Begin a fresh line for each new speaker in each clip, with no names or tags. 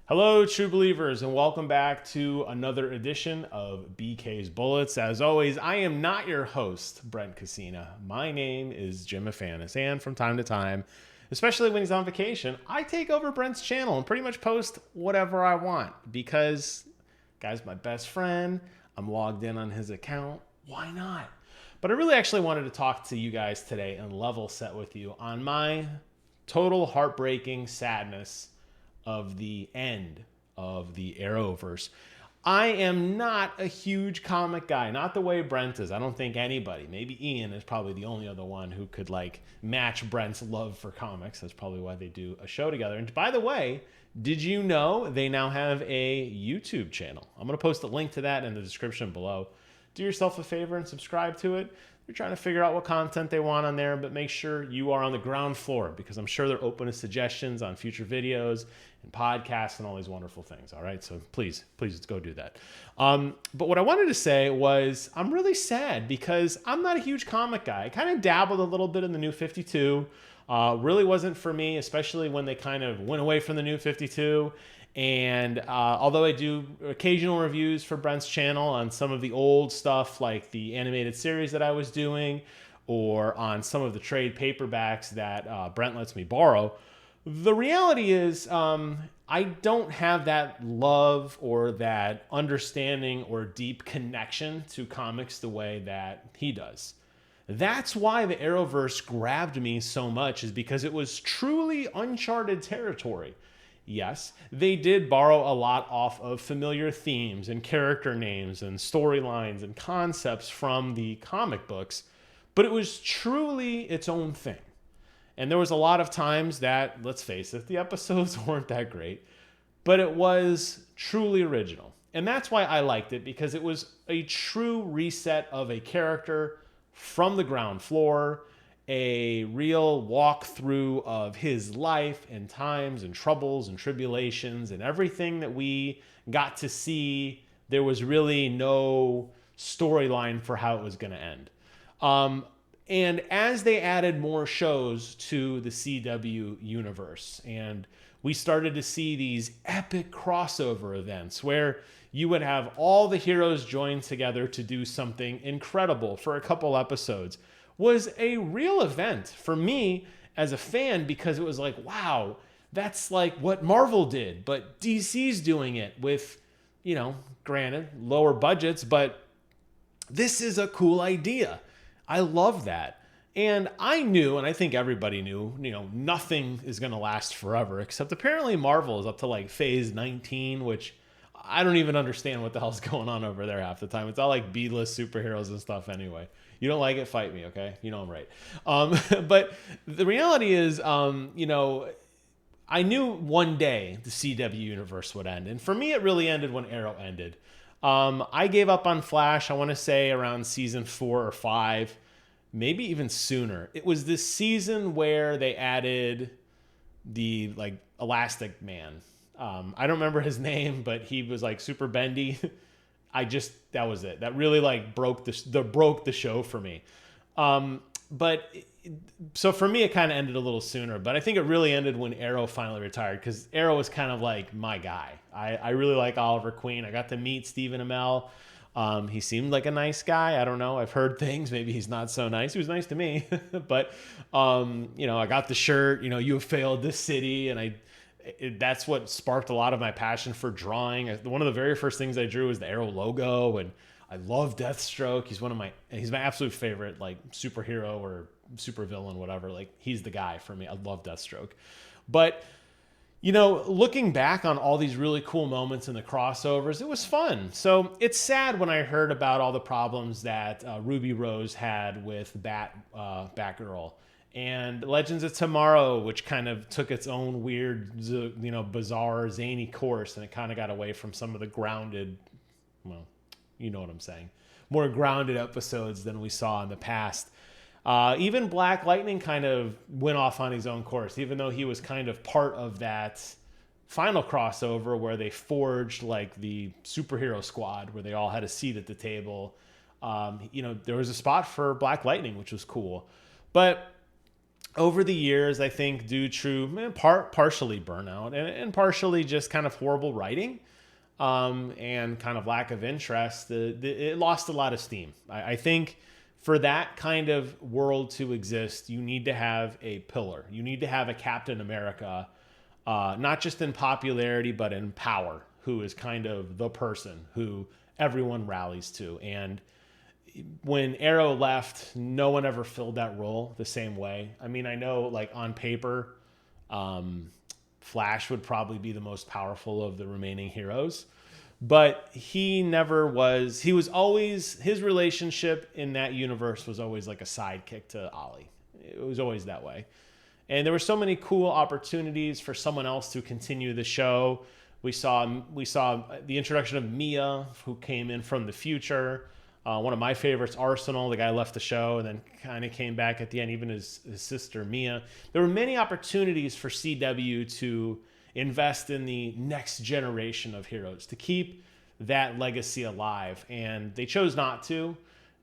Hello, true believers, and welcome back to another edition of BK's Bullets. As always, I am not your host, Brent Casina. My name is Jim Afanis, and from time to time, especially when he's on vacation, I take over Brent's channel and pretty much post whatever I want because, guy's my best friend. I'm logged in on his account. Why not? But I really actually wanted to talk to you guys today and level set with you on my total heartbreaking sadness of the end of the Arrowverse. I am not a huge comic guy, not the way Brent is. I don't think anybody, maybe Ian is probably the only other one who could match Brent's love for comics. That's probably why they do a show together. And by the way, did you know they now have a YouTube channel? I'm going to post a link to that in the description below. Do yourself a favor and subscribe to it. They're trying to figure out what content they want on there, but make sure you are on the ground floor because I'm sure they're open to suggestions on future videos and podcasts and all these wonderful things. All right, so please go do that. But what I wanted to say was I'm really sad because I'm not a huge comic guy. I kind of dabbled a little bit in the New 52. Really wasn't for me, especially when they kind of went away from the New 52. And although I do occasional reviews for Brent's channel on some of the old stuff like the animated series that I was doing or on some of the trade paperbacks that Brent lets me borrow, the reality is I don't have that love or that understanding or deep connection to comics the way that he does. That's why the Arrowverse grabbed me so much, is because it was truly uncharted territory. Yes, they did borrow a lot off of familiar themes and character names and storylines and concepts from the comic books, but it was truly its own thing. And there was a lot of times that, let's face it, the episodes weren't that great, but it was truly original. And that's why I liked it, because it was a true reset of a character from the ground floor, a real walkthrough of his life and times and troubles and tribulations and everything that we got to see. There was really no storyline for how it was going to end. And as they added more shows to the CW universe, and we started to see these epic crossover events where you would have all the heroes join together to do something incredible for a couple episodes, was a real event for me as a fan, because it was like, wow, that's like what Marvel did, but DC's doing it with, granted, lower budgets, but this is a cool idea. I love that. And I knew, and I think everybody knew, nothing is going to last forever, except apparently Marvel is up to phase 19, which I don't even understand what the hell's going on over there half the time. It's all like B-list superheroes and stuff anyway. You don't like it, fight me, okay? You know I'm right. But the reality is, I knew one day the CW universe would end. And for me, it really ended when Arrow ended. I gave up on Flash, I want to say around season 4 or 5, maybe even sooner. It was this season where they added the Elastic Man. I don't remember his name, but he was super bendy. That was it. That really broke the show for me. So for me, it kind of ended a little sooner, but I think it really ended when Arrow finally retired, because Arrow was kind of my guy. I really like Oliver Queen. I got to meet Stephen Amell. He seemed like a nice guy. I don't know. I've heard things. Maybe he's not so nice. He was nice to me, but I got the shirt, you have failed this city. And that's what sparked a lot of my passion for drawing. One of the very first things I drew was the Arrow logo, and I love Deathstroke. He's my absolute favorite superhero or supervillain, whatever. He's the guy for me. I love Deathstroke. But looking back on all these really cool moments in the crossovers, it was fun. So it's sad when I heard about all the problems that Ruby Rose had with Batgirl. And Legends of Tomorrow, which kind of took its own weird, bizarre, zany course, and it kind of got away from some of the grounded, well, you know what I'm saying, more grounded episodes than we saw in the past. Even Black Lightning kind of went off on his own course, even though he was kind of part of that final crossover where they forged the superhero squad, where they all had a seat at the table. There was a spot for Black Lightning, which was cool. But over the years, I think due to partially burnout and partially just kind of horrible writing, and kind of lack of interest, it lost a lot of steam. I think for that kind of world to exist, you need to have a pillar. You need to have a Captain America, not just in popularity, but in power, who is kind of the person who everyone rallies to. And when Arrow left, no one ever filled that role the same way. I mean, I know like on paper, Flash would probably be the most powerful of the remaining heroes, but he never was. He was always, his relationship in that universe was always like a sidekick to Ollie. It was always that way. And there were so many cool opportunities for someone else to continue the show. We saw the introduction of Mia, who came in from the future. One of my favorites, Arsenal, the guy left the show and then kind of came back at the end, even his sister, Mia. There were many opportunities for CW to invest in the next generation of heroes, to keep that legacy alive. And they chose not to.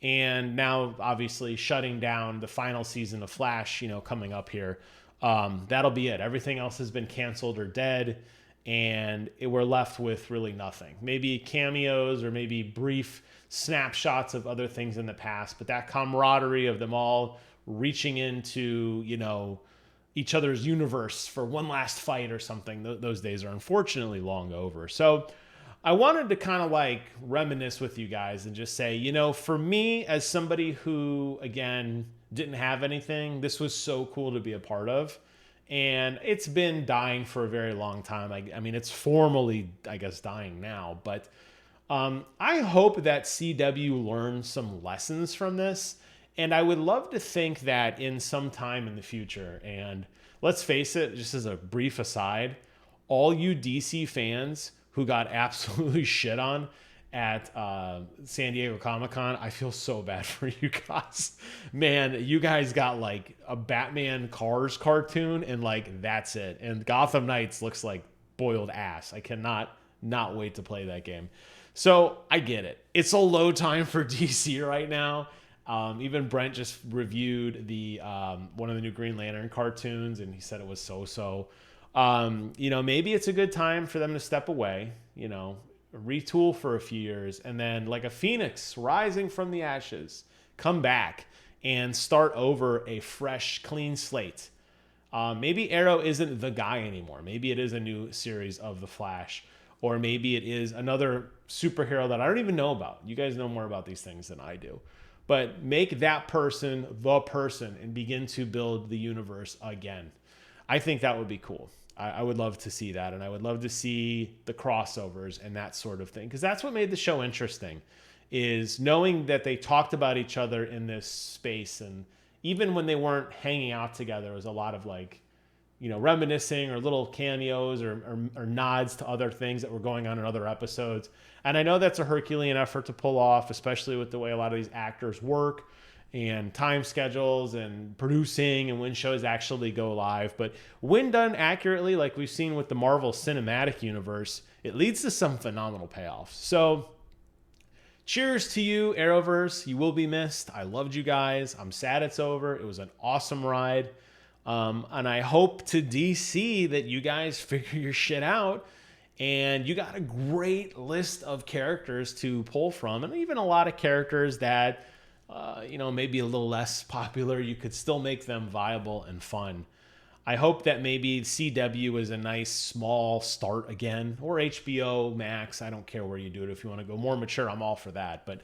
And now, obviously, shutting down the final season of Flash, coming up here, that'll be it. Everything else has been canceled or dead. And we're left with really nothing. Maybe cameos or maybe brief snapshots of other things in the past, but that camaraderie of them all reaching into, each other's universe for one last fight or something, those days are unfortunately long over. So I wanted to kind of like reminisce with you guys and just say, for me, as somebody who, again, didn't have anything, this was so cool to be a part of. And it's been dying for a very long time. I mean, it's formally, I guess, dying now. But I hope that CW learns some lessons from this. And I would love to think that in some time in the future, and let's face it, just as a brief aside, all you DC fans who got absolutely shit on at San Diego Comic-Con, I feel so bad for you guys. Man, you guys got like a Batman Cars cartoon and like that's it. And Gotham Knights looks like boiled ass. I cannot not wait to play that game. So I get it. It's a low time for DC right now. Even Brent just reviewed the one of the new Green Lantern cartoons, and he said it was so-so. Maybe it's a good time for them to step away, retool for a few years, and then like a phoenix rising from the ashes, come back and start over a fresh, clean slate. Maybe Arrow isn't the guy anymore. Maybe it is a new series of The Flash, or maybe it is another superhero that I don't even know about. You guys know more about these things than I do. But make that person the person and begin to build the universe again. I think that would be cool. I would love to see that. And I would love to see the crossovers and that sort of thing. Because that's what made the show interesting, is knowing that they talked about each other in this space. And even when they weren't hanging out together, it was a lot of like, reminiscing or little cameos or nods to other things that were going on in other episodes. And I know that's a Herculean effort to pull off, especially with the way a lot of these actors work and time schedules and producing and when shows actually go live. But when done accurately, like we've seen with the Marvel Cinematic Universe, it leads to some phenomenal payoffs. So cheers to you, Arrowverse. You will be missed. I loved you guys. I'm sad it's over. It was an awesome ride. And I hope to DC that you guys figure your shit out and you got a great list of characters to pull from, and even a lot of characters that, maybe a little less popular. You could still make them viable and fun. I hope that maybe CW is a nice small start again, or HBO Max. I don't care where you do it. If you want to go more mature, I'm all for that. But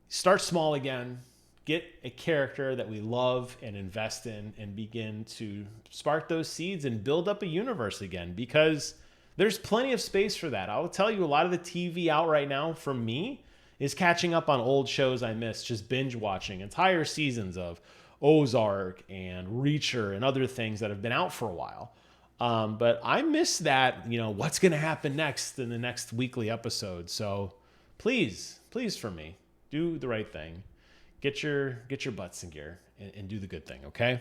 start small again. Get a character that we love and invest in and begin to spark those seeds and build up a universe again, because there's plenty of space for that. I'll tell you, a lot of the TV out right now from me is catching up on old shows I missed, just binge watching entire seasons of Ozark and Reacher and other things that have been out for a while. But I miss that, what's going to happen next in the next weekly episode. So please for me, do the right thing. Get your butts in gear and do the good thing, okay?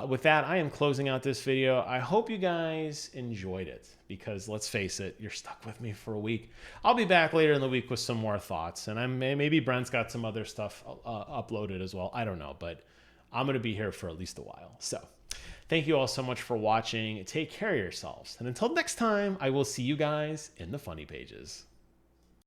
With that, I am closing out this video. I hope you guys enjoyed it, because let's face it, you're stuck with me for a week. I'll be back later in the week with some more thoughts, and maybe Brent's got some other stuff uploaded as well. I don't know, but I'm going to be here for at least a while. So thank you all so much for watching. Take care of yourselves. And until next time, I will see you guys in the funny pages.